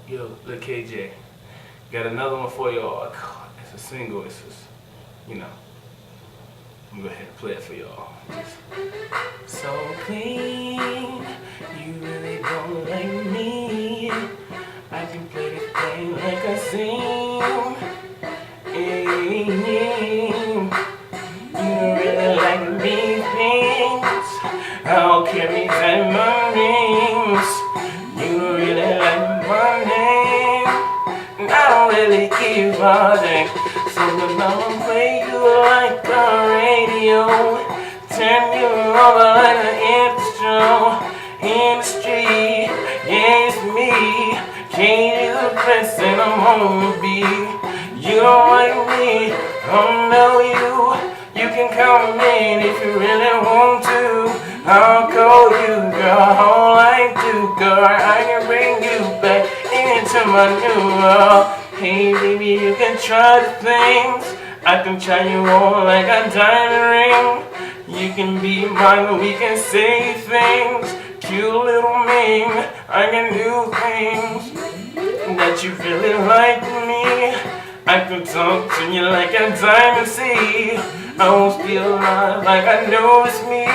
Yo, Lil KJ, got another one for y'all. It's a single. It's just, you know. I'm gonna go ahead and play it for y'all. So clean, you really don't like me. I can play the thing like I sing. You really like me things. I'll carry diamond rings. You really like my name. And I don't really give a damn. So I'ma play you like a radio. Turn you over like an intro. In the street, yeah, it's me. Can't the press and I'm on the beat. You don't like me, I don't know you. You can come in if you really want to. I'll call you, girl, all I do, girl. I can bring you back into my new world. Hey baby, you can try the things. I can try you on like a diamond ring. You can be mine, we can say things. Cute little meme, I can do things that you really like me. I can talk to you like a diamond sea. I won't feel alive like I know it's me.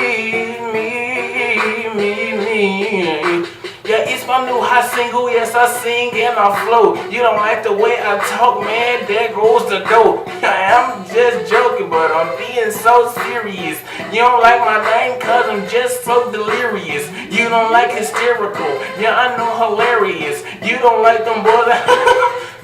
Yeah, it's my new hot single. Yes, I sing and I flow. You don't like the way I talk, man? There goes the dope. I'm just joking, but I'm being so serious. You don't like my name cause I'm just so delirious. You don't like hysterical. Yeah, I know hilarious. You don't like them boys.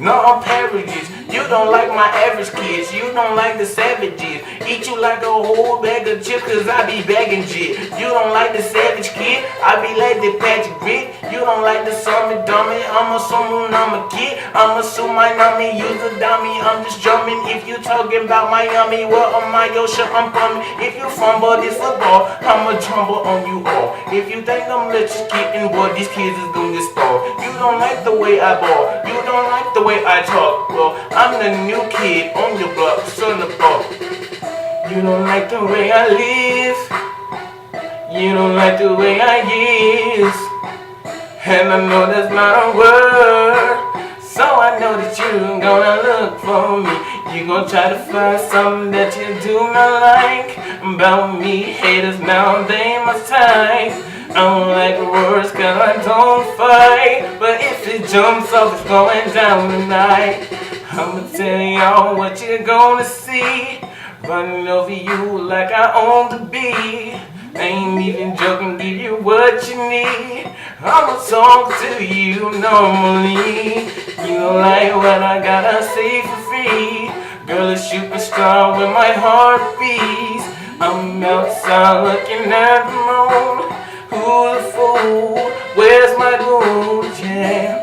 No, I'm parodies. You don't like my average kids. You don't like the savages. Eat you like a whole bag of chips cause I be bagging shit. You don't like the savage kid. I be like the Patrick Grit. You don't like the summer dummy. I'm a someone, I'm a kid. I'm a sue my nummy. Use a dummy. I'm just drumming. If you talking about Miami, well, I'm my yo shit, I'm bumming. If you fumble this football, I'ma jumble on you all. If you think I'm just kidding, boy, these kids is gonna get stalled. You don't like the way I ball. You don't like the way I talk. Well, I'm the new kid on your block, son of ball. You don't like the way I live. You don't like the way I is. And I know that's not a word. So I know that you're gonna look for me. You gonna try to find something that you do not like about me. Haters now, they must type. I don't like words cause I don't fight. But if it jumps off, it's going down tonight. I'ma tell y'all what you're gonna see. Running over you like I own the beat. I ain't even joking, give you what you need. I'ma talk to you normally. You don't like what I gotta say for free. Girl, a superstar with my heart beats. I'm outside looking at the moon. Who's the fool? Where's my gold? Yeah.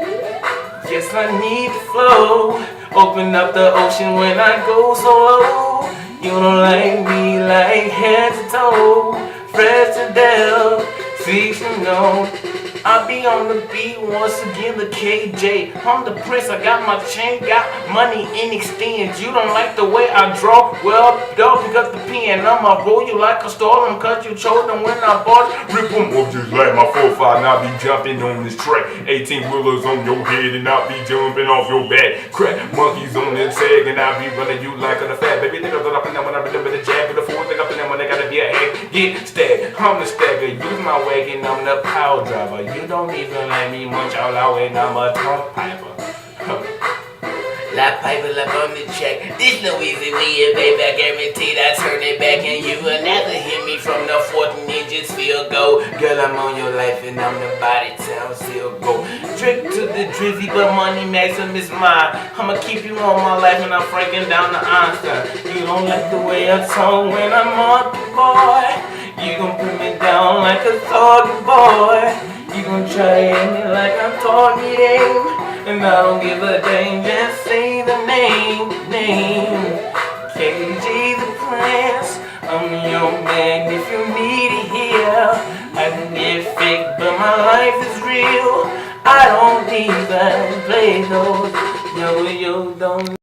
Yes, I need to flow. Open up the ocean when I go so low. You don't like me like head to toe. Fresh to death, see you know. I be on the beat once again, the KJ. I'm the prince, I got my chain, got money in extends. You don't like the way I draw? Well, dog, pick up the pen. I'ma roll you like a storm, cause you chose them when I bought. Rip them up just like my 4-5, and I be jumping on this track. 18 wheelers on your head, and I be jumping off your back. Crack monkeys on the tag, and I be running you like a fat baby. Think up and down when I remember the jab, but the fool think up and down when they gotta be a head. Get stacked, I'm the stagger, use my wagon, I'm the power driver. You don't even like me much, all I wait, I'm a top piper. La piper up on the track. This no easy way, baby. I guarantee I turn it back and you will never hear me from the 4th ninjas field goal. Girl, I'm on your life and I'm the body town still go. Trick to the drizzy, but money maximum is mine. I'ma keep you on my life and I'm breaking down the Einstein. You don't like the way I talk when I'm on the boy. You gon' put me down like a target boy. You gon' try to hit me like I'm targeting. And I don't give a damn, just say the name. KJ the Prince, I'm your man if you need it here. I can get fake, but my life is real. I don't even play those. Yo, don't